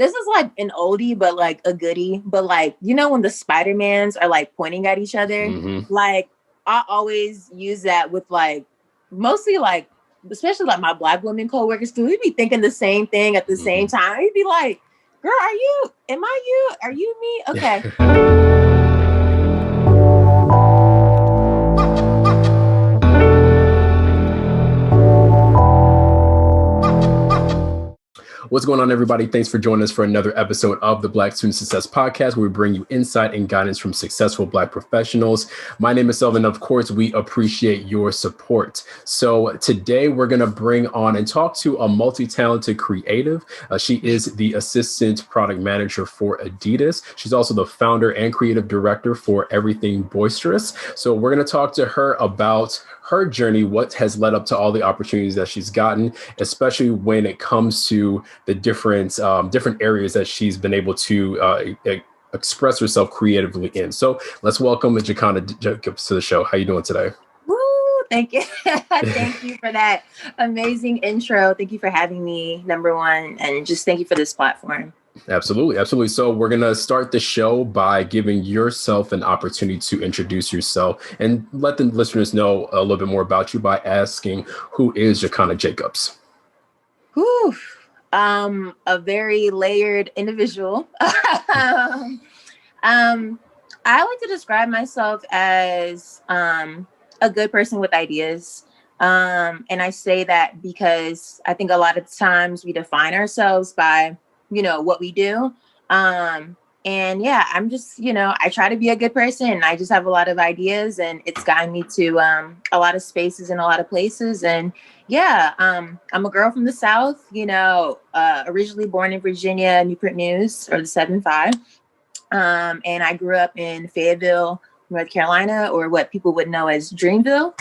this is like an oldie, but like a goodie. But like, you know, when the Spider-Mans are like pointing at each other, like I always use that with like mostly like, especially like my Black women coworkers too. We'd be thinking the same thing at the same time. We'd be like, girl, am I you? Are you me? Okay. What's going on, everybody? Thanks for joining us for another episode of the Black Student Success Podcast, where we bring you insight and guidance from successful Black professionals. My name is Selvin. Of course, we appreciate your support. So today we're going to bring on and talk to a multi-talented creative. She is the assistant product manager for Adidas. She's also the founder and creative director for Everything Boisterous. So we're going to talk to her about her journey, what has led up to all the opportunities that she's gotten, especially when it comes to the different areas that she's been able to express herself creatively in. So let's welcome Jaconna Jacobs to the show. How are you doing today? Woo, thank you. Thank you for that amazing intro. Thank you for having me, number one, and just thank you for this platform. Absolutely. So we're going to start the show by giving yourself an opportunity to introduce yourself and let the listeners know a little bit more about you by asking, who is Jaconna Jacobs? Whew. A very layered individual. I like to describe myself as a good person with ideas. And I say that because I think a lot of times we define ourselves by, you know, what we do. And yeah, I'm just, you know, I try to be a good person. I just have a lot of ideas, and it's gotten me to a lot of spaces and a lot of places. And yeah, I'm a girl from the South, you know, originally born in Virginia, Newport News, or the 7-5. And I grew up in Fayetteville, North Carolina, or what people would know as Dreamville.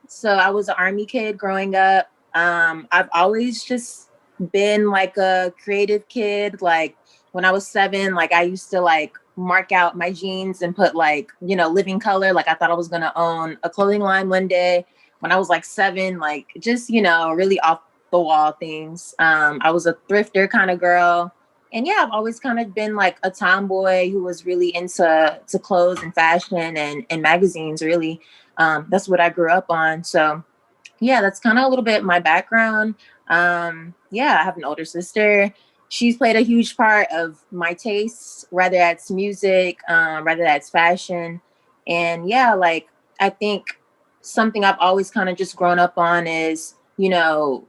So I was an Army kid growing up. I've always just been like a creative kid. Like when I was 7, like I used to like mark out my jeans and put like, you know, living color. Like I thought I was going to own a clothing line one day when I was like 7, like just, you know, really off the wall things. I was a thrifter kind of girl. And yeah, I've always kind of been like a tomboy who was really into clothes and fashion and magazines, really. That's what I grew up on. So yeah, that's kind of a little bit my background. Yeah, I have an older sister. She's played a huge part of my tastes, whether that's music, whether that's fashion. And yeah, like I think something I've always kind of just grown up on is, you know,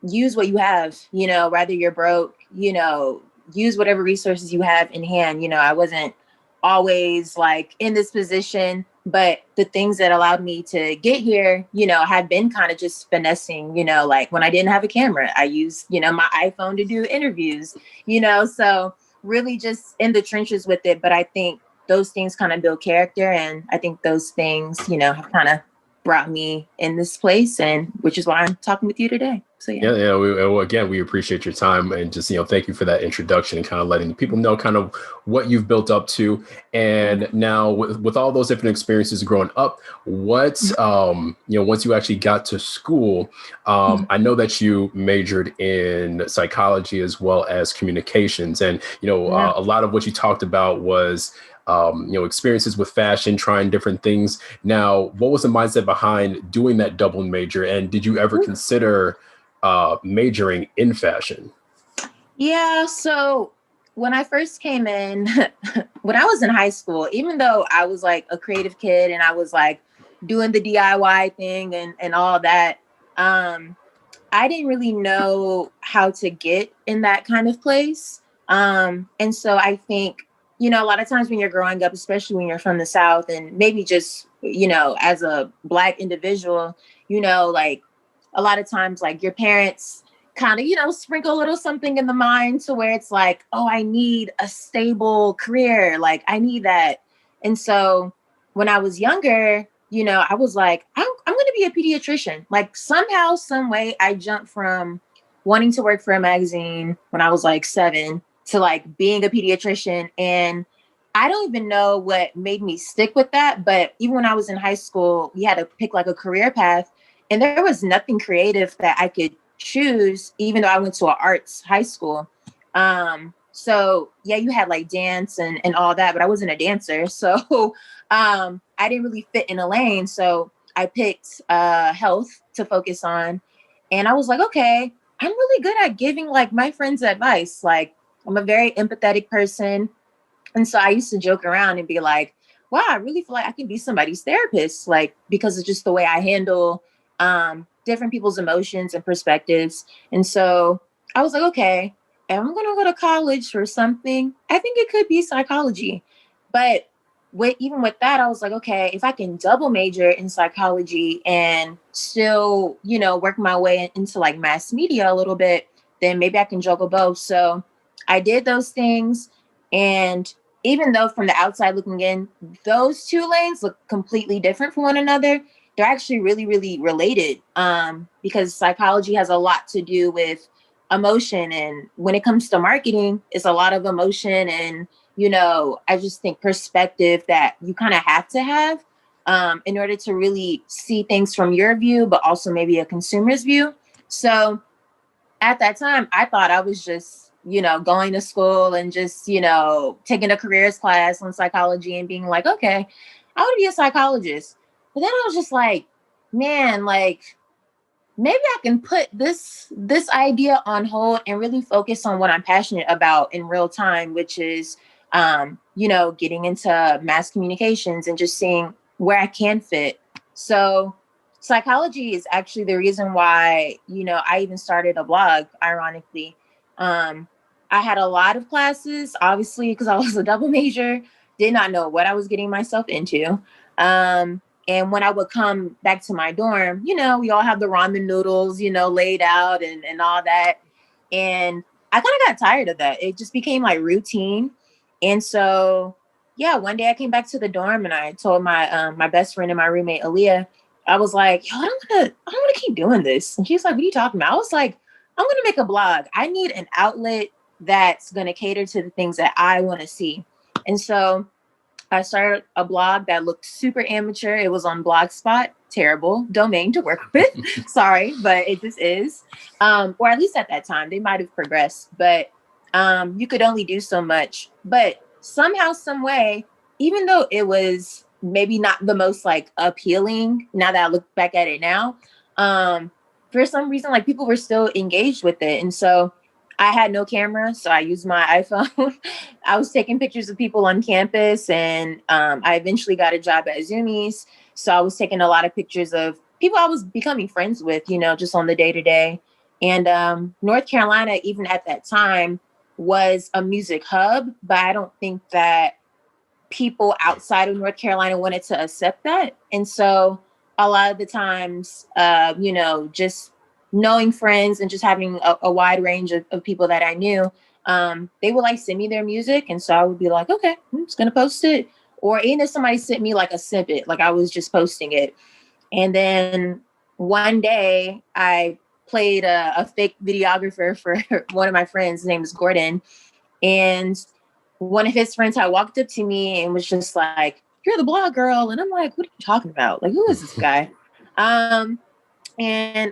use what you have, you know, whether you're broke, you know, use whatever resources you have in hand. You know, I wasn't always like in this position, but the things that allowed me to get here, you know, have been kind of just finessing, you know, like when I didn't have a camera, I used, you know, my iPhone to do interviews, you know, so really just in the trenches with it. But I think those things kind of build character. And I think those things, you know, have kind of brought me in this place, and which is why I'm talking with you today. So yeah. We appreciate your time, and just, you know, thank you for that introduction and kind of letting people know kind of what you've built up to. And now with all those different experiences growing up, what, you know, once you actually got to school, I know that you majored in psychology as well as communications. And, you know, a lot of what you talked about was you know, experiences with fashion, trying different things. Now, what was the mindset behind doing that double major? And did you ever consider majoring in fashion? Yeah. So when I first came in, when I was in high school, even though I was like a creative kid and I was like doing the DIY thing and all that, I didn't really know how to get in that kind of place. And so I think, you know, a lot of times when you're growing up, especially when you're from the South, and maybe just, you know, as a Black individual, you know, like a lot of times, like your parents kind of, you know, sprinkle a little something in the mind to where it's like, oh, I need a stable career. Like I need that. And so when I was younger, you know, I was like, I'm going to be a pediatrician. Like somehow, some way I jumped from wanting to work for a magazine when I was like 7 to like being a pediatrician. And I don't even know what made me stick with that. But even when I was in high school, we had to pick like a career path, and there was nothing creative that I could choose, even though I went to an arts high school. So yeah, you had like dance and all that, but I wasn't a dancer. So I didn't really fit in a lane. So I picked health to focus on. And I was like, okay, I'm really good at giving like my friends advice. Like I'm a very empathetic person. And so I used to joke around and be like, wow, I really feel like I can be somebody's therapist, like because of just the way I handle different people's emotions and perspectives. And so I was like, okay, if I'm going to go to college for something, I think it could be psychology. But even with that, I was like, okay, if I can double major in psychology and still, work my way into like mass media a little bit, then maybe I can juggle both. So I did those things. And even though from the outside looking in, those two lanes look completely different from one another, they're actually really, really related, because psychology has a lot to do with emotion. And when it comes to marketing, it's a lot of emotion. And, I just think perspective that you kind of have to have in order to really see things from your view, but also maybe a consumer's view. So at that time, I thought I was just, going to school and just, taking a careers class on psychology and being like, okay, I want to be a psychologist. But then I was just like, man, like maybe I can put this idea on hold and really focus on what I'm passionate about in real time, which is, getting into mass communications and just seeing where I can fit. So psychology is actually the reason why, I even started a blog, ironically. Um, I had a lot of classes, obviously, because I was a double major, did not know what I was getting myself into. And when I would come back to my dorm, we all have the ramen noodles, laid out and all that. And I kind of got tired of that. It just became like routine. And so, yeah, one day I came back to the dorm and I told my best friend and my roommate, Aaliyah, I was like, yo, I don't want to keep doing this. And she's like, what are you talking about? I was like, I'm going to make a blog. I need an outlet that's going to cater to the things that I want to see. And so I started a blog that looked super amateur. It was on Blogspot. Terrible domain to work with. Sorry, but it just is. Or at least at that time, they might have progressed, but you could only do so much. But somehow, some way, even though it was maybe not the most like appealing, now that I look back at it now, for some reason, like people were still engaged with it. And so I had no camera, so I used my iPhone. I was taking pictures of people on campus, and I eventually got a job at Zoomies. So I was taking a lot of pictures of people I was becoming friends with, just on the day to day. And North Carolina, even at that time, was a music hub, but I don't think that people outside of North Carolina wanted to accept that. And so a lot of the times, just knowing friends and just having a wide range of people that I knew, they would like send me their music. And so I would be like, okay, I'm just going to post it. Or even if somebody sent me like a snippet, like I was just posting it. And then one day I played a fake videographer for one of my friends. His name is Gordon. And one of his friends had walked up to me and was just like, you're the blog girl. And I'm like, what are you talking about? Like, who is this guy? And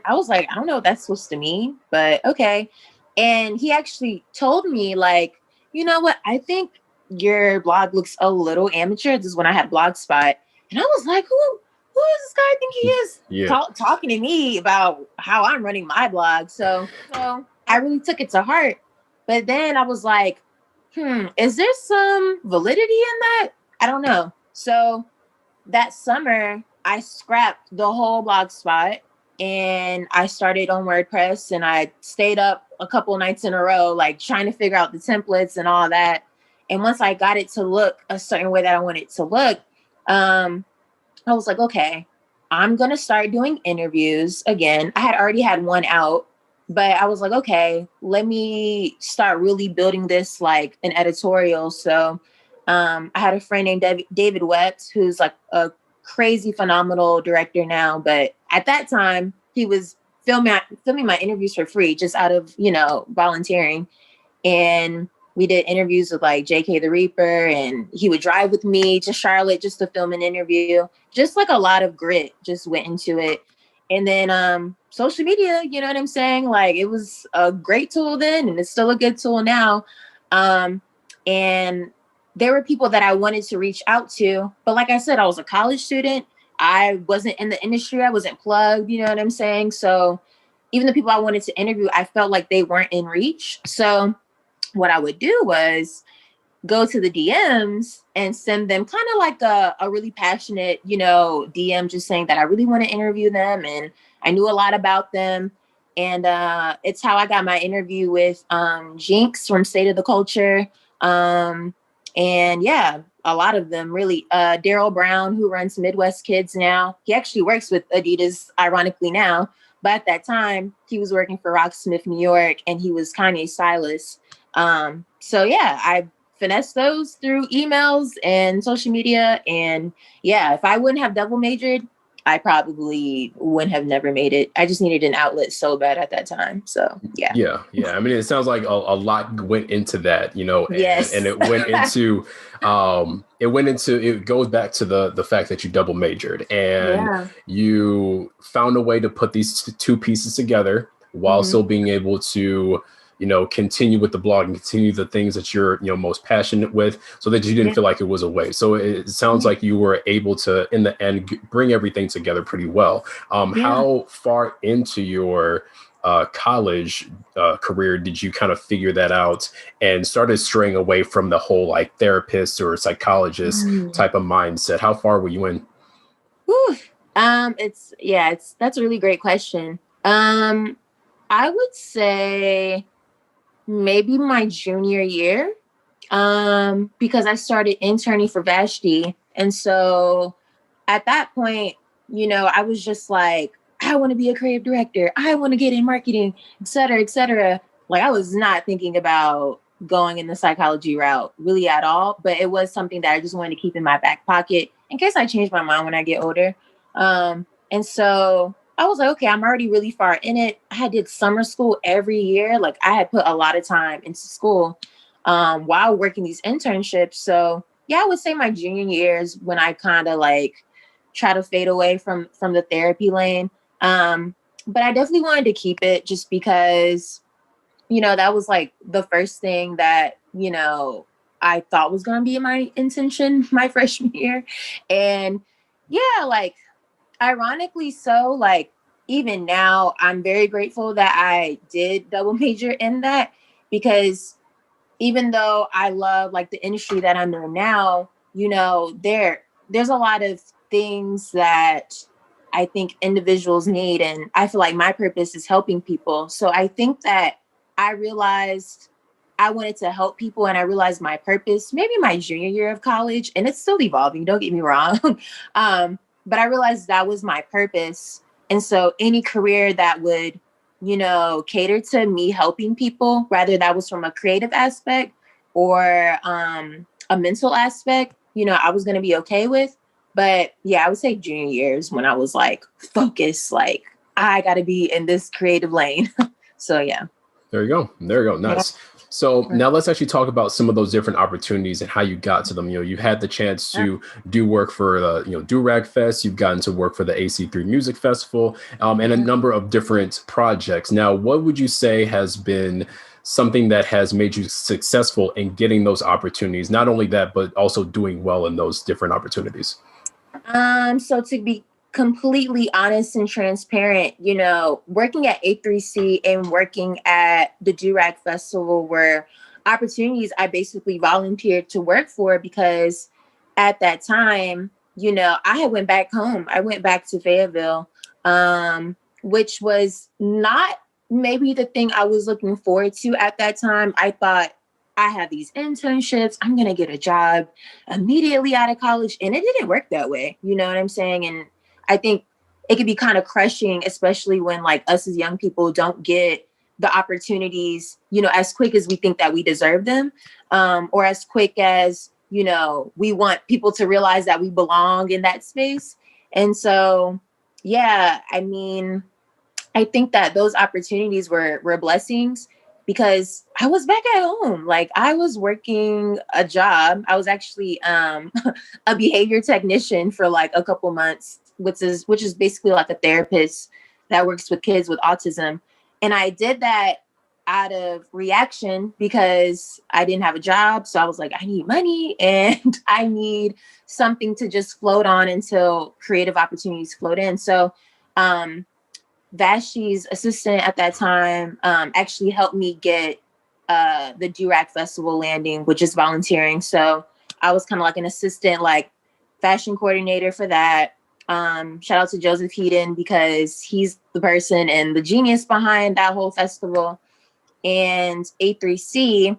I was like, I don't know what that's supposed to mean, but okay. And he actually told me, like, you know what? I think your blog looks a little amateur. This is when I had Blogspot. And I was like, who does this guy think he is? Yeah. Talking to me about how I'm running my blog. So I really took it to heart. But then I was like, is there some validity in that? I don't know. So that summer, I scrapped the whole blog spot and I started on WordPress, and I stayed up a couple nights in a row, like trying to figure out the templates and all that. And once I got it to look a certain way that I wanted it to look, I was like, okay, I'm going to start doing interviews again. I had already had one out, but I was like, okay, let me start really building this like an editorial. So I had a friend named David Wept, who's like a crazy, phenomenal director now. But at that time, he was filming my interviews for free, just out of, volunteering. And we did interviews with like JK the Reaper, and he would drive with me to Charlotte just to film an interview. Just like a lot of grit just went into it. And then social media, you know what I'm saying? Like it was a great tool then and it's still a good tool now. And there were people that I wanted to reach out to, but like I said, I was a college student. I wasn't in the industry. I wasn't plugged, you know what I'm saying? So even the people I wanted to interview, I felt like they weren't in reach. So what I would do was go to the DMs and send them kind of like a really passionate, DM just saying that I really want to interview them and I knew a lot about them. And it's how I got my interview with Jinx from State of the Culture. And yeah, a lot of them really. Daryl Brown, who runs Midwest Kids now, he actually works with Adidas, ironically now. But at that time, he was working for Rocksmith New York and he was Kanye's stylist. So yeah, I finesse those through emails and social media. And yeah, if I wouldn't have double majored, I probably wouldn't have never made it. I just needed an outlet so bad at that time. So yeah. Yeah. Yeah. I mean, it sounds like a lot went into that, and Yes. it went into, it goes back to the fact that you double majored and Yeah. you found a way to put these two pieces together while Hmm. still being able to, continue with the blog and continue the things that you're, most passionate with so that you didn't Yeah. feel like it was a waste. So it sounds like you were able to, in the end, bring everything together pretty well. Yeah. How far into your college career did you kind of figure that out and started straying away from the whole like therapist or psychologist Mm. type of mindset? How far were you in? Whew. It's that's a really great question. I would say maybe my junior year. Because I started interning for Vashti. And so at that point, I was just like, I want to be a creative director. I want to get in marketing, et cetera, et cetera. Like I was not thinking about going in the psychology route really at all, but it was something that I just wanted to keep in my back pocket in case I change my mind when I get older. And so I was like, okay, I'm already really far in it. I did summer school every year. Like I had put a lot of time into school while working these internships. So yeah, I would say my junior years when I kind of like try to fade away from the therapy lane. But I definitely wanted to keep it just because, that was like the first thing that, I thought was going to be my intention my freshman year. And yeah, like ironically so, like even now, I'm very grateful that I did double major in that because even though I love like the industry that I'm in now, there's a lot of things that I think individuals need. And I feel like my purpose is helping people. So I think that I realized I wanted to help people and I realized my purpose, maybe my junior year of college, and it's still evolving, don't get me wrong. But I realized that was my purpose. And so any career that would cater to me helping people, whether that was from a creative aspect or a mental aspect, I was going to be okay with. But yeah, I would say junior years when I was like focused, like I got to be in this creative lane. So yeah. There you go. There you go. Yeah. Nice. So now let's actually talk about some of those different opportunities and how you got to them. You had the chance to do work for the, Do Rag Fest. You've gotten to work for the AC3 Music Festival and a number of different projects. Now, what would you say has been something that has made you successful in getting those opportunities? Not only that, but also doing well in those different opportunities. So to be completely honest and transparent, working at A3C and working at the Durag Festival were opportunities I basically volunteered to work for because at that time, I had went back home. I went back to Fayetteville, which was not maybe the thing I was looking forward to at that time. I thought I have these internships. I'm going to get a job immediately out of college. And it didn't work that way. You know what I'm saying? And I think it could be kind of crushing, especially when like us as young people don't get the opportunities, as quick as we think that we deserve them, or as quick as, we want people to realize that we belong in that space. And so, yeah, I mean, I think that those opportunities were blessings because I was back at home. Like I was working a job. I was actually a behavior technician for like a couple months. which is basically like a therapist that works with kids with autism. And I did that out of reaction because I didn't have a job. So I was like, I need money and I need something to just float on until creative opportunities float in. So Vashti's assistant at that time actually helped me get the Durack Festival landing, which is volunteering. So I was kind of like an assistant, like fashion coordinator for that. Shout out to Joseph Heaton because he's the person and the genius behind that whole festival. And A3C,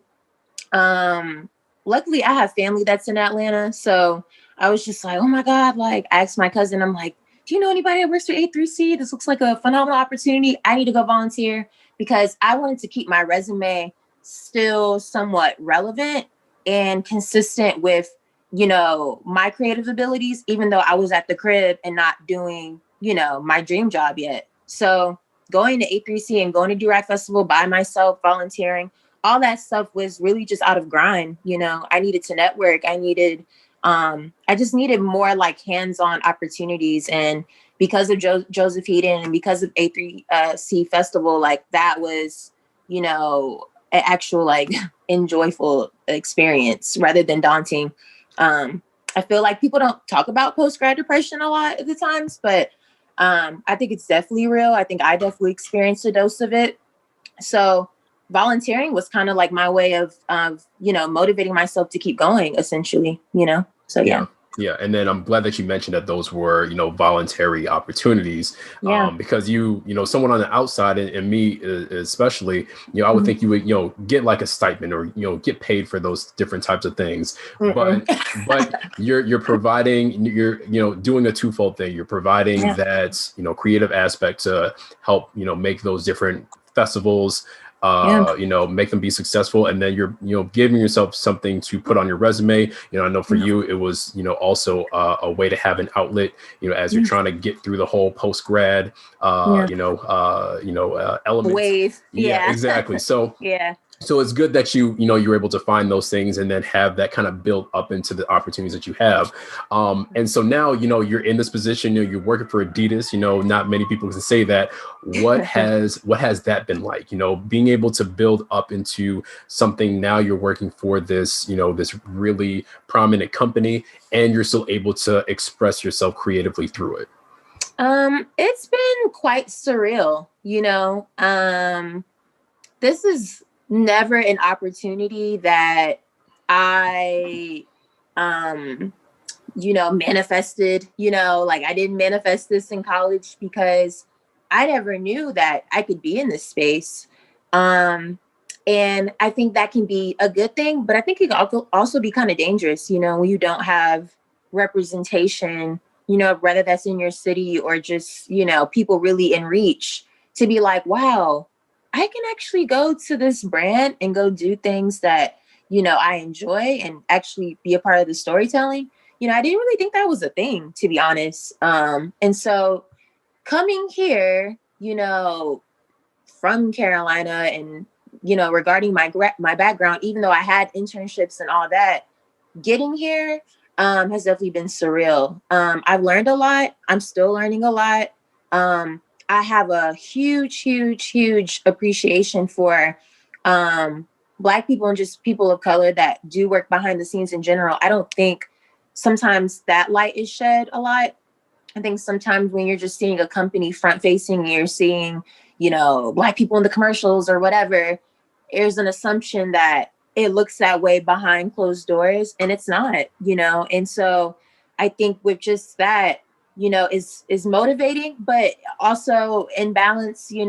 luckily I have family that's in Atlanta. So I was just like, oh my God, like I asked my cousin, I'm like, do you know anybody that works for A3C? This looks like a phenomenal opportunity. I need to go volunteer because I wanted to keep my resume still somewhat relevant and consistent with, my creative abilities, even though I was at the crib and not doing, my dream job yet. So going to A3C and going to Durack Festival by myself, volunteering, all that stuff was really just out of grind. I needed to network. I just needed more like hands-on opportunities. And because of Joseph Eden and because of A3C Festival, like that was, an actual like enjoyable experience rather than daunting. I feel like people don't talk about post-grad depression a lot of the times, but I think it's definitely real. I think I definitely experienced a dose of it. So volunteering was kind of like my way of motivating myself to keep going, essentially, So yeah. Yeah. And then I'm glad that you mentioned that those were, voluntary opportunities, because someone on the outside and me especially, I would think you would, get like a stipend or, get paid for those different types of things. But you're providing, you're doing a twofold thing. You're providing that, creative aspect to help, make those different festivals, make them be successful. And then you're, giving yourself something to put on your resume. I know for you, it was, also a way to have an outlet, as you're trying to get through the whole post-grad, element. Wave. Yeah, exactly. So So it's good that you're able to find those things and then have that kind of build up into the opportunities that you have. And so now, you're in this position, you're working for Adidas, not many people can say that. What has that been like, being able to build up into something? Now you're working for this, this really prominent company, and you're still able to express yourself creatively through it. It's been quite surreal, this is never an opportunity that I, manifested, like I didn't manifest this in college because I never knew that I could be in this space. And I think that can be a good thing, but I think it can also be kind of dangerous, when you don't have representation, whether that's in your city or just, people really in reach to be like, wow, I can actually go to this brand and go do things that, I enjoy and actually be a part of the storytelling. I didn't really think that was a thing, to be honest. And so coming here, from Carolina and, regarding my background, even though I had internships and all that, getting here has definitely been surreal. I've learned a lot. I'm still learning a lot. I have a huge, huge, huge appreciation for Black people and just people of color that do work behind the scenes in general. I don't think sometimes that light is shed a lot. I think sometimes when you're just seeing a company front facing, you're seeing, Black people in the commercials or whatever, there's an assumption that it looks that way behind closed doors, and it's not, And so I think with just that, is motivating, but also in balance, you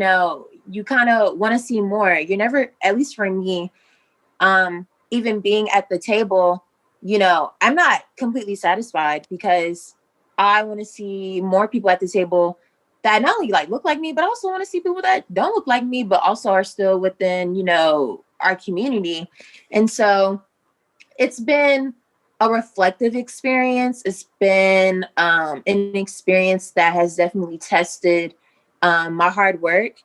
kind of want to see more. You're never, at least for me, even being at the table, I'm not completely satisfied because I want to see more people at the table that not only like look like me, but also want to see people that don't look like me, but also are still within, our community. And so it's been a reflective experience. It's been an experience that has definitely tested my hard work.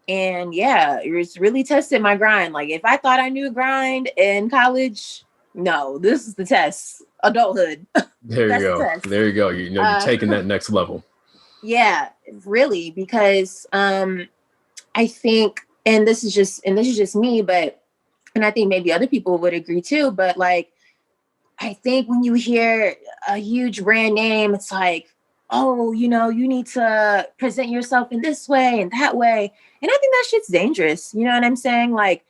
And it's really tested my grind. Like if I thought I knew grind in college, no, this is the test. Adulthood. There you go. There you go. You're taking that next level. Yeah, really, because I think, and this is just me, but and I think maybe other people would agree too, but like I think when you hear a huge brand name, it's like, oh, you need to present yourself in this way and that way. And I think that shit's dangerous. You know what I'm saying? Like,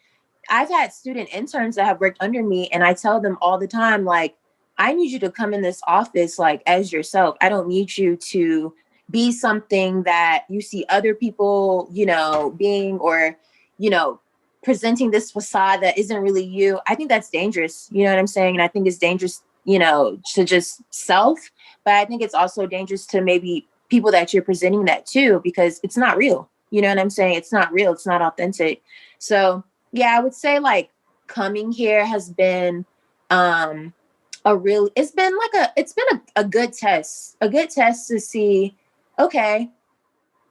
I've had student interns that have worked under me, and I tell them all the time, like, I need you to come in this office like as yourself. I don't need you to be something that you see other people, being, or, you know, presenting this facade that isn't really you. I think that's dangerous. You know what I'm saying? And I think it's dangerous, to just self, but I think it's also dangerous to maybe people that you're presenting that to, because it's not real. You know what I'm saying? It's not real. It's not authentic. So, yeah, I would say like coming here has been um it's been a good test to see, okay,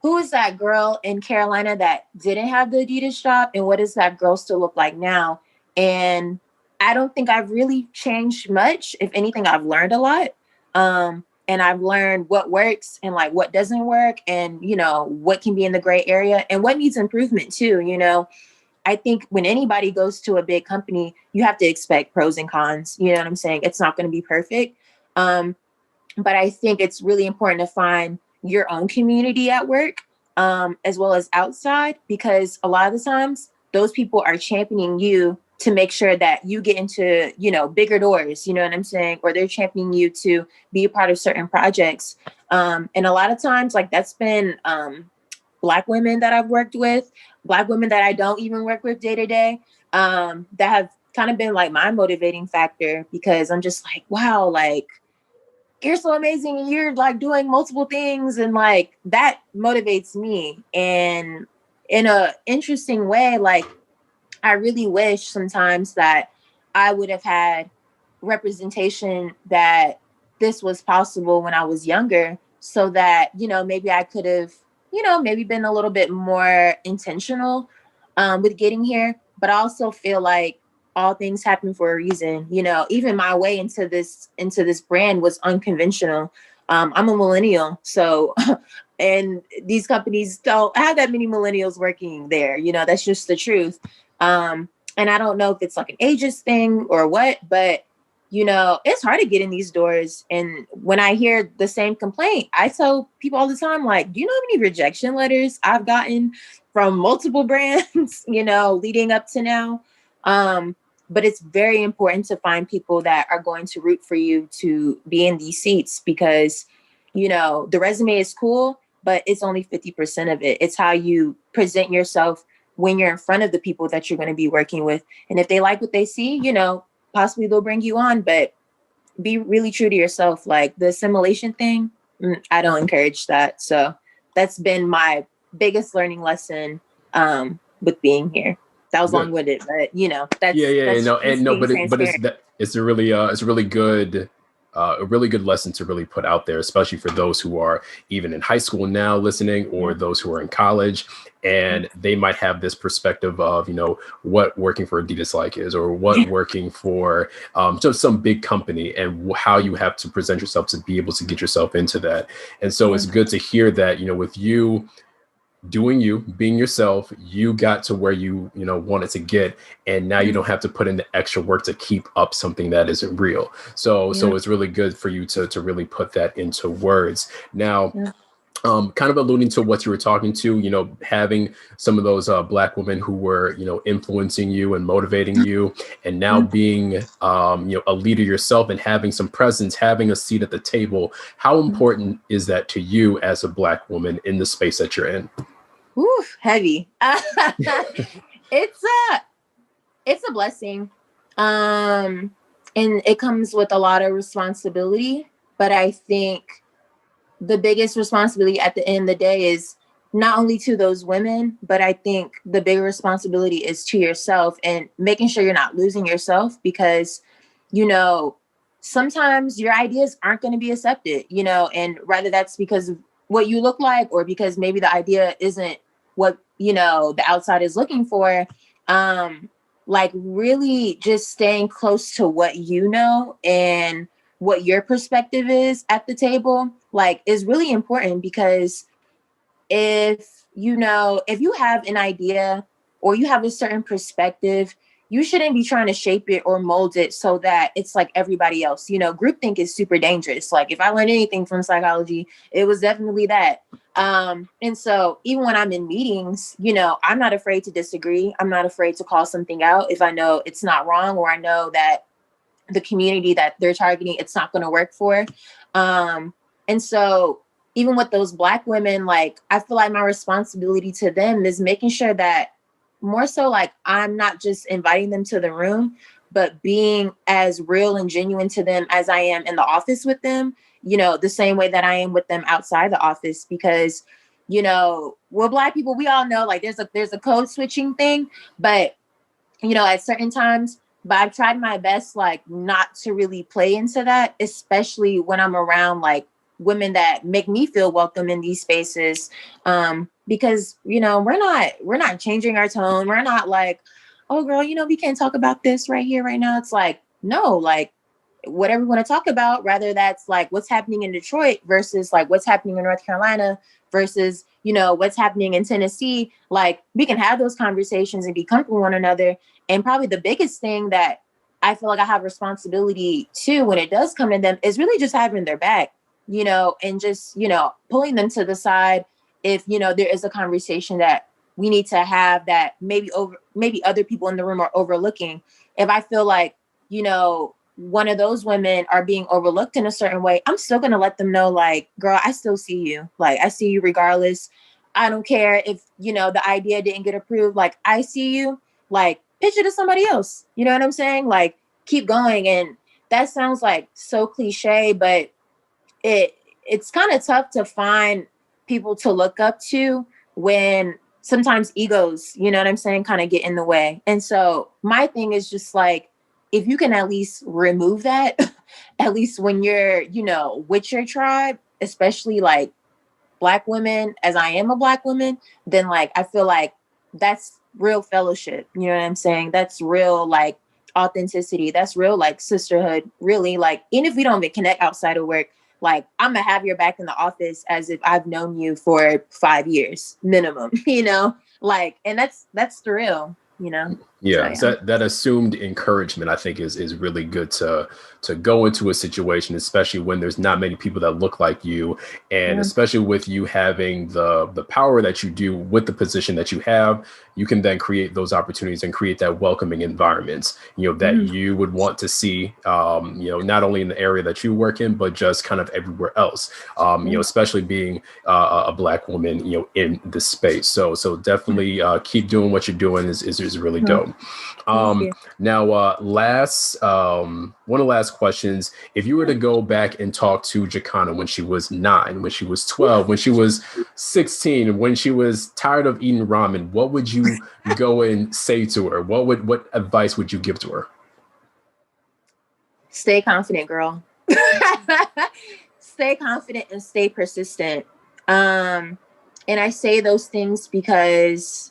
who is that girl in Carolina that didn't have the Adidas shop, and what does that girl still look like now? And I don't think I've really changed much. If anything, I've learned a lot. And I've learned what works and like what doesn't work, and what can be in the gray area and what needs improvement too. I think when anybody goes to a big company, you have to expect pros and cons. You know what I'm saying? It's not going to be perfect. Um, but I think it's really important to find your own community at work, as well as outside, because a lot of the times those people are championing you to make sure that you get into, bigger doors, you know what I'm saying? Or they're championing you to be a part of certain projects. And a lot of times, like, that's been Black women that I've worked with, Black women that I don't even work with day to day, that have kind of been like my motivating factor, because I'm just like, wow, like, you're so amazing and you're like doing multiple things, and like that motivates me. And in a interesting way, like, I really wish sometimes that I would have had representation that this was possible when I was younger, so that, maybe I could have, maybe been a little bit more intentional with getting here. But I also feel like all things happen for a reason. Even my way into this brand was unconventional. I'm a millennial, so and these companies don't have that many millennials working there. That's just the truth. And I don't know if it's like an ageist thing or what, but it's hard to get in these doors. And when I hear the same complaint, I tell people all the time, like, do you know how many rejection letters I've gotten from multiple brands, leading up to now? But it's very important to find people that are going to root for you to be in these seats, because, the resume is cool, but it's only 50% of it. It's how you present yourself when you're in front of the people that you're going to be working with. And if they like what they see, possibly they'll bring you on, but be really true to yourself. Like the assimilation thing, I don't encourage that. So that's been my biggest learning lesson with being here. That was Good. long-winded, but Yeah, that's no, and just no, being but transparent. it's a really good lesson to really put out there, especially for those who are even in high school now listening, or Yeah. those who are in college, and they might have this perspective of, what working for Adidas like is, or what working for just some big company, and how you have to present yourself to be able to get yourself into that. And so Yeah. it's good to hear that, with you doing you, being yourself, you got to where you wanted to get, and now you Yeah. don't have to put in the extra work to keep up something that isn't real. So Yeah. it's really good for you to really put that into words. Now, Yeah. kind of alluding to what you were talking to, having some of those Black women who were, influencing you and motivating you, and now Yeah. being, a leader yourself and having some presence, having a seat at the table. How important is that to you as a Black woman in the space that you're in? Ooh, heavy. it's a it's a blessing. And it comes with a lot of responsibility, but I think the biggest responsibility at the end of the day is not only to those women, but I think the bigger responsibility is to yourself, and making sure you're not losing yourself, because, you know, sometimes your ideas aren't going to be accepted, and rather that's because of what you look like, or because maybe the idea isn't what, the outside is looking for. Like really just staying close to what and what your perspective is at the table, like, is really important. Because if you have an idea or you have a certain perspective, you shouldn't be trying to shape it or mold it so that it's like everybody else. Groupthink is super dangerous. Like, if I learned anything from psychology, it was definitely that. And so even when I'm in meetings, I'm not afraid to disagree. I'm not afraid to call something out if I know it's not wrong, or I know that the community that they're targeting, it's not going to work for. And so even with those Black women, like, I feel like my responsibility to them is making sure that, more so, like, I'm not just inviting them to the room, but being as real and genuine to them as I am in the office with them, the same way that I am with them outside the office. Because, we're Black people, we all know, like, there's a code switching thing, but at certain times. But I've tried my best, like, not to really play into that, especially when I'm around, like, women that make me feel welcome in these spaces. Because, we're not changing our tone. We're not like, oh, girl, we can't talk about this right here, right now. It's like, no, like, whatever we want to talk about, rather that's like what's happening in Detroit versus like what's happening in North Carolina versus, what's happening in Tennessee. Like, we can have those conversations and be comfortable with one another. And probably the biggest thing that I feel like I have responsibility to when it does come to them is really just having their back, and just, pulling them to the side if, there is a conversation that we need to have that maybe other people in the room are overlooking. If I feel like, one of those women are being overlooked in a certain way, I'm still going to let them know, like, girl, I still see you. Like, I see you regardless. I don't care if, the idea didn't get approved. Like, I see you. Like, pitch it to somebody else. You know what I'm saying? Like, keep going. And that sounds like so cliche, but it's kind of tough to find people to look up to when sometimes egos, you know what I'm saying, kind of get in the way. And so my thing is just like, if you can at least remove that, at least when you're, with your tribe, especially like Black women, as I am a Black woman, then like, I feel like that's real fellowship. You know what I'm saying? That's real, like, authenticity. That's real, like, sisterhood, really. Like, even if we don't even connect outside of work, like, I'm gonna have your back in the office as if I've known you for 5 years minimum, like, and that's the real, Yeah, So, so that assumed encouragement, I think, is really good to go into a situation, especially when there's not many people that look like you, and yeah. especially with you having the power that you do with the position that you have, you can then create those opportunities and create that welcoming environment, that Mhm. you would want to see, not only in the area that you work in, but just kind of everywhere else, especially being a Black woman, in this space. So definitely keep doing what you're doing is really Mhm. dope. Thank you. Now, one of the last questions: if you were to go back and talk to Jaconna when she was 9, when she was 12, when she was 16, when she was tired of eating ramen, what would you go and say to her? What advice would you give to her? Stay confident, girl. Stay confident and stay persistent. And I say those things because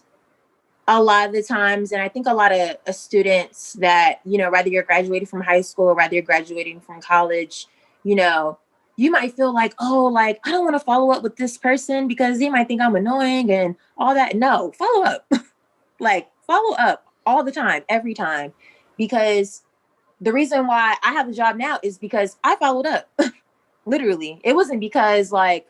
a lot of the times, and I think a lot of students that, whether you're graduating from high school or whether you're graduating from college, you know, you might feel like, oh, like, I don't want to follow up with this person because they might think I'm annoying and all that. No, follow up. Like, follow up all the time, every time. Because the reason why I have a job now is because I followed up. Literally. It wasn't because, like,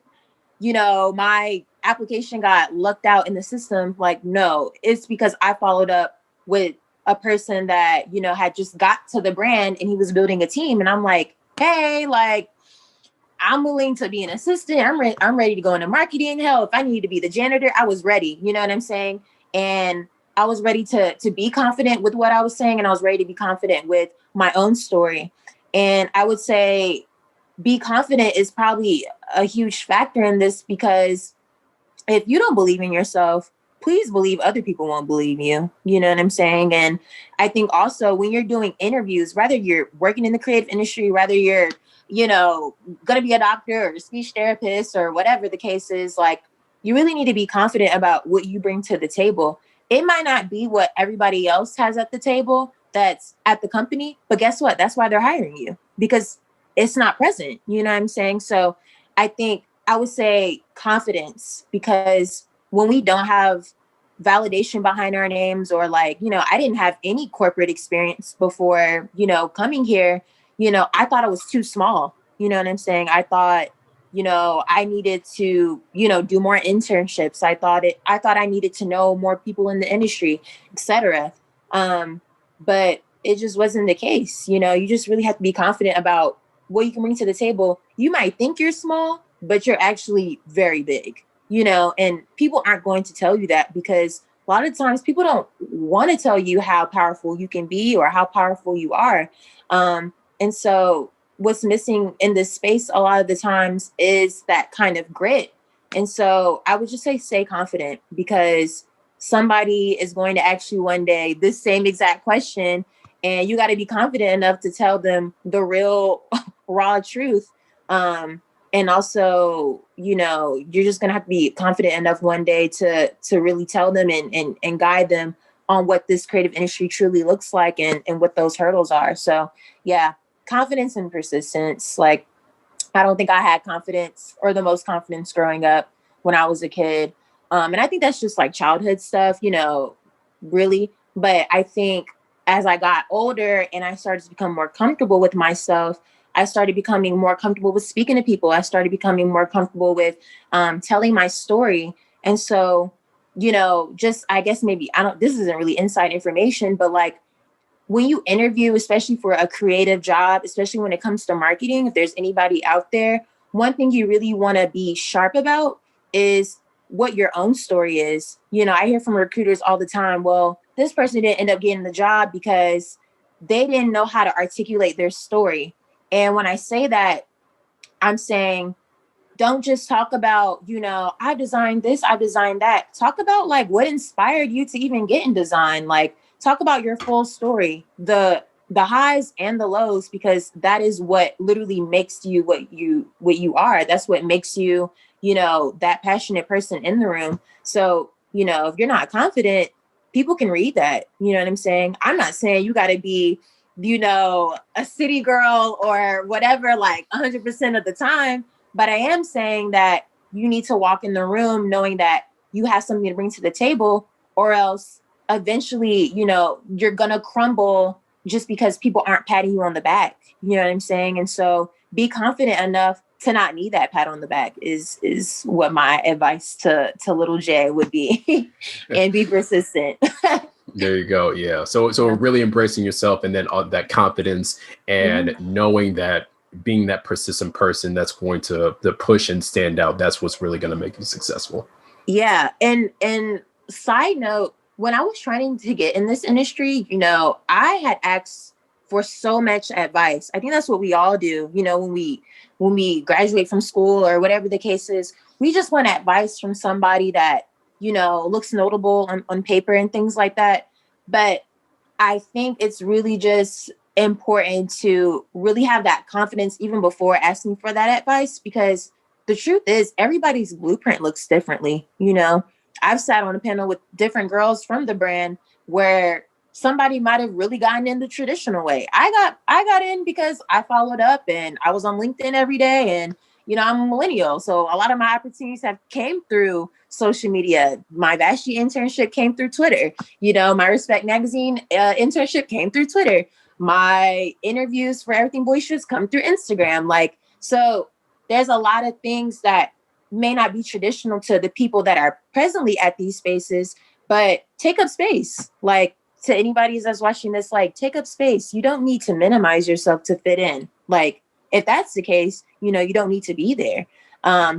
my application got lucked out in the system. Like, no, it's because I followed up with a person that, had just got to the brand and he was building a team. And I'm like, hey, like, I'm willing to be an assistant. I'm ready to go into marketing. Hell, if I needed to be the janitor, I was ready. You know what I'm saying? And I was ready to be confident with what I was saying. And I was ready to be confident with my own story. And I would say be confident is probably a huge factor in this, because if you don't believe in yourself, please believe other people won't believe you. You know what I'm saying? And I think also when you're doing interviews, whether you're working in the creative industry, whether you're, going to be a doctor or a speech therapist or whatever the case is, like, you really need to be confident about what you bring to the table. It might not be what everybody else has at the table that's at the company, but guess what? That's why they're hiring you, because it's not present. You know what I'm saying? So I think I would say confidence, because when we don't have validation behind our names, or like, I didn't have any corporate experience before, coming here, I thought I was too small. You know what I'm saying? I thought, I needed to, do more internships. I thought I needed to know more people in the industry, etc. But it just wasn't the case. You just really have to be confident about what you can bring to the table. You might think you're small, but you're actually very big, and people aren't going to tell you that, because a lot of times people don't want to tell you how powerful you can be or how powerful you are. And so what's missing in this space a lot of the times is that kind of grit. And so I would just say stay confident, because somebody is going to ask you one day this same exact question, and you got to be confident enough to tell them the real raw truth. And also, you're just gonna have to be confident enough one day to really tell them and guide them on what this creative industry truly looks like, and what those hurdles are. So yeah, confidence and persistence. Like, I don't think I had confidence, or the most confidence, growing up when I was a kid. And I think that's just like childhood stuff, really. But I think as I got older and I started to become more comfortable with myself, I started becoming more comfortable with speaking to people. I started becoming more comfortable with telling my story. And so, just, I guess maybe, this isn't really inside information, but like, when you interview, especially for a creative job, especially when it comes to marketing, if there's anybody out there, one thing you really want to be sharp about is what your own story is. I hear from recruiters all the time, well, this person didn't end up getting the job because they didn't know how to articulate their story. And when I say that, I'm saying, don't just talk about, I designed this, I designed that. Talk about like what inspired you to even get in design. Like, talk about your full story, the highs and the lows, because that is what literally makes you what you are. That's what makes you, that passionate person in the room. So, if you're not confident, people can read that. You know what I'm saying? I'm not saying you got to be, a city girl or whatever, like 100% of the time. But I am saying that you need to walk in the room knowing that you have something to bring to the table, or else eventually, you're going to crumble just because people aren't patting you on the back. You know what I'm saying? And so be confident enough to not need that pat on the back is what my advice to little J would be. And be persistent. There you go. Yeah. So really embracing yourself, and then that confidence, and knowing that being that persistent person that's going to push and stand out, that's what's really going to make you successful. Yeah. And side note, when I was trying to get in this industry, I had asked for so much advice. I think that's what we all do, when we graduate from school or whatever the case is. We just want advice from somebody that, looks notable on paper and things like that. But I think it's really just important to really have that confidence even before asking for that advice, because the truth is everybody's blueprint looks differently. I've sat on a panel with different girls from the brand where somebody might have really gotten in the traditional way. I got in because I followed up and I was on LinkedIn every day, and I'm a millennial, so a lot of my opportunities have came through social media. My Vashti internship came through Twitter. My Respect Magazine internship came through Twitter. My interviews for Everything Boisterous come through Instagram. Like, so there's a lot of things that may not be traditional to the people that are presently at these spaces, but take up space. Like, to anybody that's watching this, like, take up space. You don't need to minimize yourself to fit in. Like, if that's the case, you don't need to be there.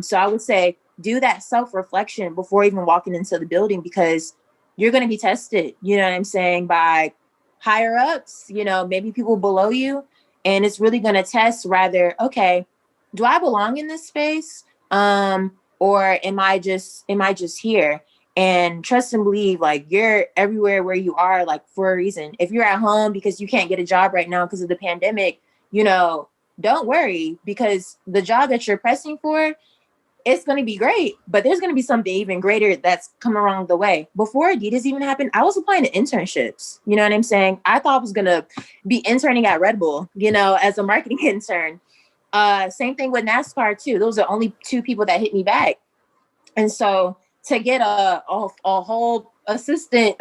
So I would say do that self-reflection before even walking into the building, because you're going to be tested, you know what I'm saying, by higher ups, maybe people below you. And it's really going to test rather, okay, do I belong in this space? Or am I just here? And trust and believe, like, you're everywhere where you are, like, for a reason. If you're at home because you can't get a job right now because of the pandemic, don't worry, because the job that you're pressing for, it's going to be great, but there's going to be something even greater that's come along the way. Before Adidas even happened, I was applying to internships. You know what I'm saying? I thought I was going to be interning at Red Bull, as a marketing intern. Same thing with NASCAR too. Those are only two people that hit me back. And so to get a whole assistant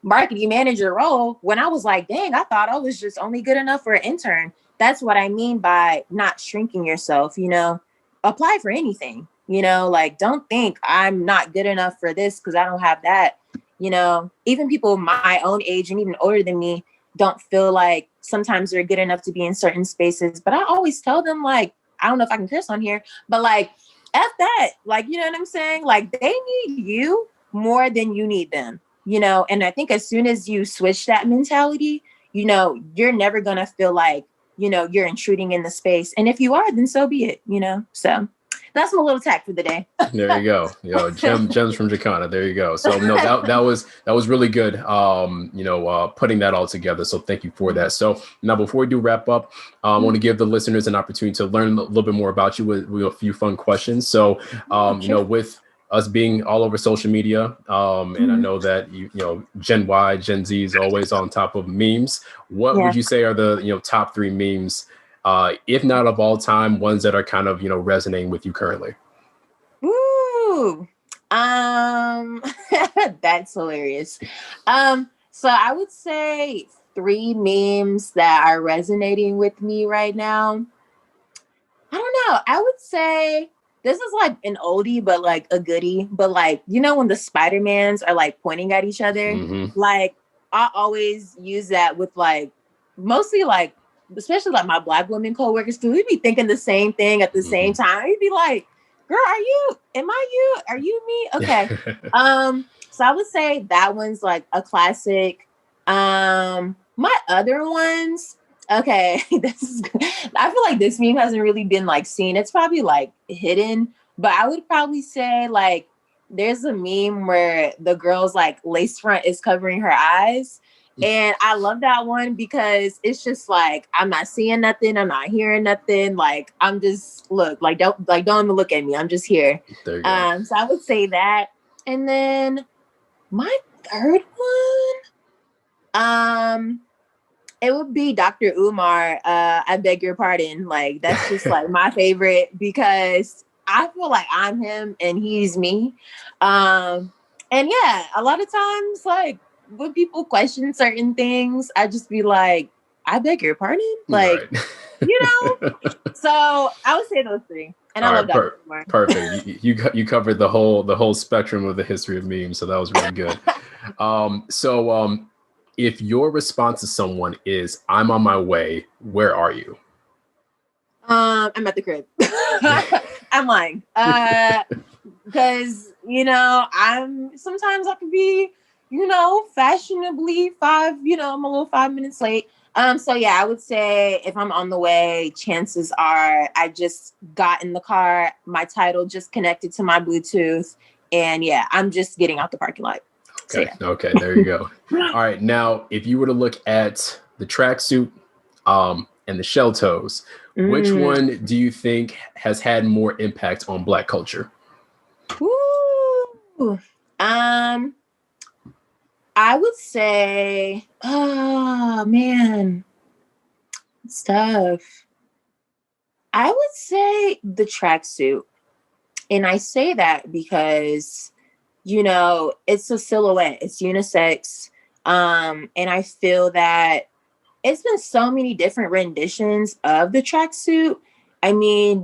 marketing manager role, when I was like, dang, I thought I was just only good enough for an intern. That's what I mean by not shrinking yourself, apply for anything, like don't think I'm not good enough for this because I don't have that. Even people my own age and even older than me don't feel like sometimes they're good enough to be in certain spaces. But I always tell them, like, I don't know if I can curse on here, but like, F that. Like, you know what I'm saying? Like, they need you more than you need them, And I think as soon as you switch that mentality, you're never going to feel like, you're intruding in the space. And if you are, then so be it, So that's my little tack for the day. There you go. Gems from Jaconna. There you go. So no, that was really good. Putting that all together. So thank you for that. So now before we do wrap up, I want to give the listeners an opportunity to learn a little bit more about you with a few fun questions. So, with us being all over social media, and I know that Gen Y, Gen Z is always on top of memes. What would you say are the top 3 memes? If not of all time, ones that are kind of, resonating with you currently? Ooh, that's hilarious. So I would say 3 memes that are resonating with me right now. I don't know. I would say this is like an oldie, but like a goodie. But like, when the Spider-Mans are like pointing at each other, like I always use that with like, mostly like, especially like my Black women coworkers too. We'd be thinking the same thing at the same time. We'd be like, girl, am I you? Are you me? Okay. So I would say that one's like a classic. My other ones, okay, I feel like this meme hasn't really been like seen. It's probably like hidden, but I would probably say like there's a meme where the girl's like lace front is covering her eyes. And I love that one because it's just like, I'm not seeing nothing. I'm not hearing nothing. Like, I'm just don't even look at me. I'm just here. There you go. So I would say that. And then my third one, it would be Dr. Umar. I beg your pardon. Like, that's just like my favorite because I feel like I'm him and he's me. And yeah, a lot of times, like, when people question certain things, I just be like, I beg your pardon? Like, right. So I would say those 3. And I love Dr. Umar. Perfect. You covered the whole spectrum of the history of memes. So that was really good. If your response to someone is, I'm on my way, where are you? I'm at the crib. I'm lying. Because, sometimes I can be, fashionably I'm a little 5 minutes late. So yeah, I would say if I'm on the way, chances are I just got in the car, my title just connected to my Bluetooth, and yeah, I'm just getting out the parking lot. Okay. So, yeah. Okay. There you go. All right. Now, if you were to look at the tracksuit, and the shell toes, which one do you think has had more impact on Black culture? Ooh. I would say, oh man, it's tough. I would say the tracksuit. And I say that because, it's a silhouette, it's unisex. And I feel that it's been so many different renditions of the tracksuit. I mean,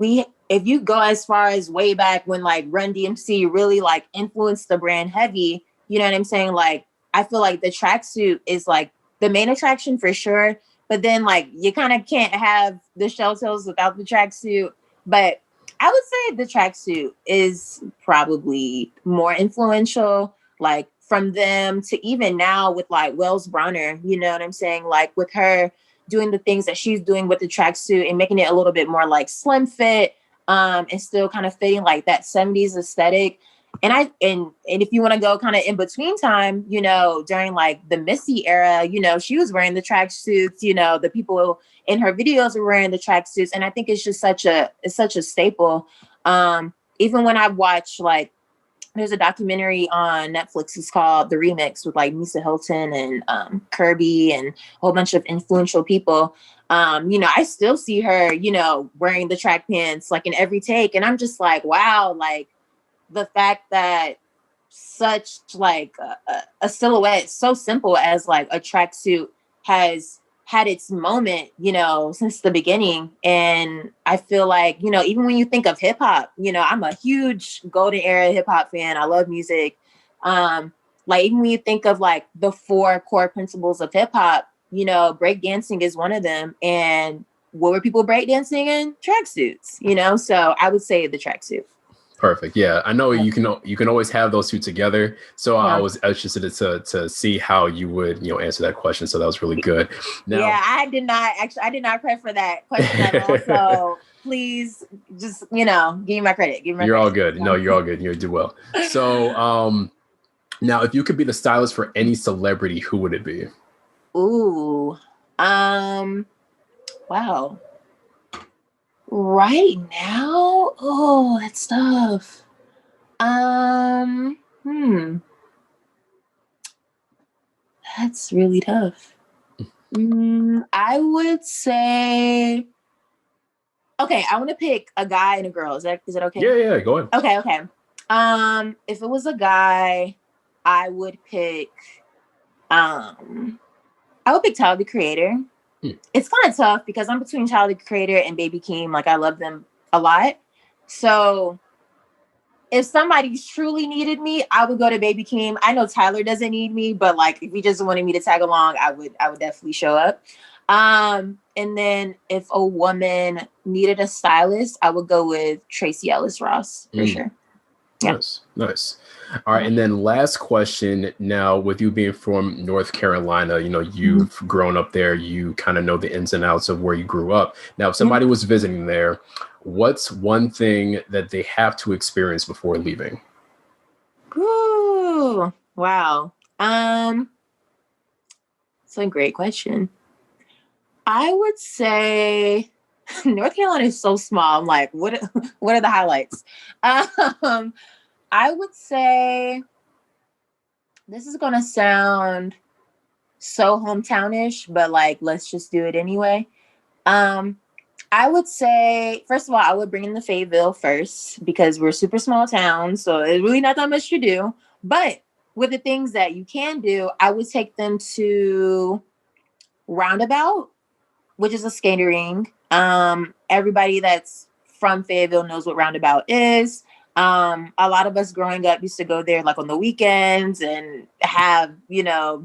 if you go as far as way back when like Run DMC really like influenced the brand heavy, you know what I'm saying? Like, I feel like the tracksuit is like the main attraction for sure. But then like you kind of can't have the shell toes without the tracksuit. But I would say the tracksuit is probably more influential, like from them to even now with like Wells Bronner, you know what I'm saying? Like with her doing the things that she's doing with the tracksuit and making it a little bit more like slim fit, and still kind of fitting like that 70s aesthetic. And if you want to go kind of in between time, during like the Missy era, she was wearing the tracksuits, the people in her videos were wearing the tracksuits. And I think it's just such a staple. Even when I watch like, there's a documentary on Netflix. It's called The Remix with like Misa Hilton and Kirby and a whole bunch of influential people. I still see her, wearing the track pants like in every take. And I'm just like, wow, like the fact that such like a silhouette so simple as like a tracksuit has had its moment, since the beginning. And I feel like, even when you think of hip hop, I'm a huge golden era hip hop fan. I love music. Like even when you think of like the 4 core principles of hip hop, breakdancing is one of them. And what were people breakdancing in? Tracksuits, so I would say the tracksuit. Perfect. Yeah, I know you can always have those two together. So Yeah. I was interested to see how you would answer that question. So that was really good. Now, yeah, I did not prep for that question at all. So please just give me my credit. You're all good. No, you're all good. You do well. So now, if you could be the stylist for any celebrity, who would it be? Ooh, wow. Right now, oh, that's tough. That's really tough. I would say, okay, I want to pick a guy and a girl. Is that okay? Yeah, go ahead. Okay. If it was a guy, I would pick Tyler the Creator. It's kind of tough because I'm between Tyler the Creator and Baby Keem. Like I love them a lot. So if somebody truly needed me, I would go to Baby Keem. I know Tyler doesn't need me, but like if he just wanted me to tag along, I would definitely show up. And then if a woman needed a stylist, I would go with Tracy Ellis Ross for sure. Yeah. Nice. All right. And then last question now, with you being from North Carolina, you've grown up there, you kind of know the ins and outs of where you grew up. Now, if somebody was visiting there, what's one thing that they have to experience before leaving? Ooh, wow. It's a great question. I would say North Carolina is so small. I'm like, what are the highlights? I would say, this is gonna sound so hometownish, but like, let's just do it anyway. I would say, first of all, I would bring in the Fayetteville first because we're a super small town, so there's really not that much to do. But with the things that you can do, I would take them to Roundabout, which is a skating rink. Everybody that's from Fayetteville knows what Roundabout is. A lot of us growing up used to go there like on the weekends and have,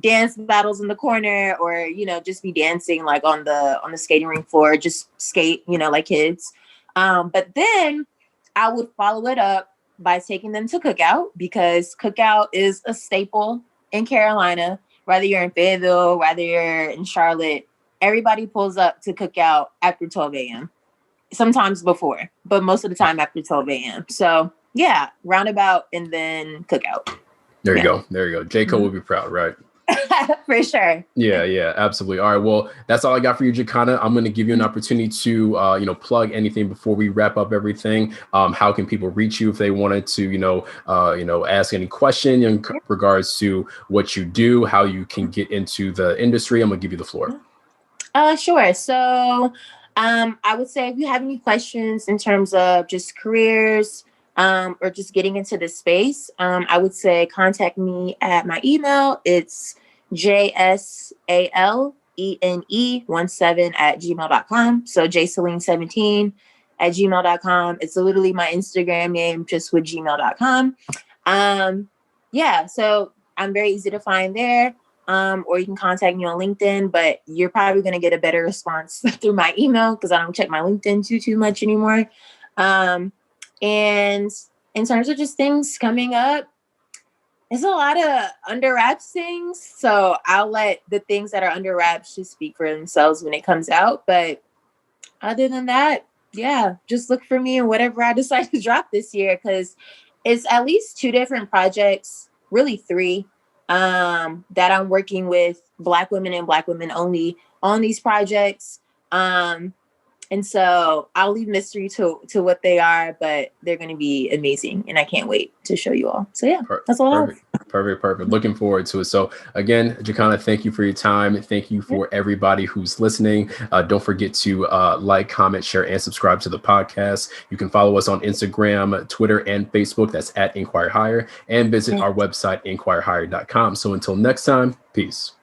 dance battles in the corner or, just be dancing like on the skating rink floor, just skate, like kids. But then I would follow it up by taking them to Cookout because Cookout is a staple in Carolina, whether you're in Fayetteville, whether you're in Charlotte, everybody pulls up to Cookout after 12 a.m. Sometimes before, but most of the time after 12 a.m. So yeah, Roundabout and then Cookout. There you go. J-Co will be proud, right? For sure. Yeah, absolutely. All right, well, that's all I got for you, Jaconna. I'm going to give you an opportunity to, plug anything before we wrap up everything. How can people reach you if they wanted to, ask any question in regards to what you do, how you can get into the industry? I'm going to give you the floor. Sure. So I would say if you have any questions in terms of just careers or just getting into this space, I would say contact me at my email. It's jsalene17@gmail.com. So jsalene17 at gmail.com. It's literally my Instagram name just with gmail.com. Yeah, so I'm very easy to find there. Or you can contact me on LinkedIn, but you're probably going to get a better response through my email because I don't check my LinkedIn too much anymore. And in terms of just things coming up, there's a lot of under wraps things. So I'll let the things that are under wraps just speak for themselves when it comes out. But other than that, yeah, just look for me and whatever I decide to drop this year because it's at least 2 different projects, really 3. That I'm working with Black women and Black women only on these projects. And so I'll leave mystery to what they are, but they're going to be amazing. And I can't wait to show you all. So yeah, that's all. Perfect. Looking forward to it. So again, Jaconna, thank you for your time. Thank you for everybody who's listening. Don't forget to like, comment, share, and subscribe to the podcast. You can follow us on Instagram, Twitter, and Facebook. That's at InQuire Hire, and visit our website, inquirehire.com. So until next time, peace.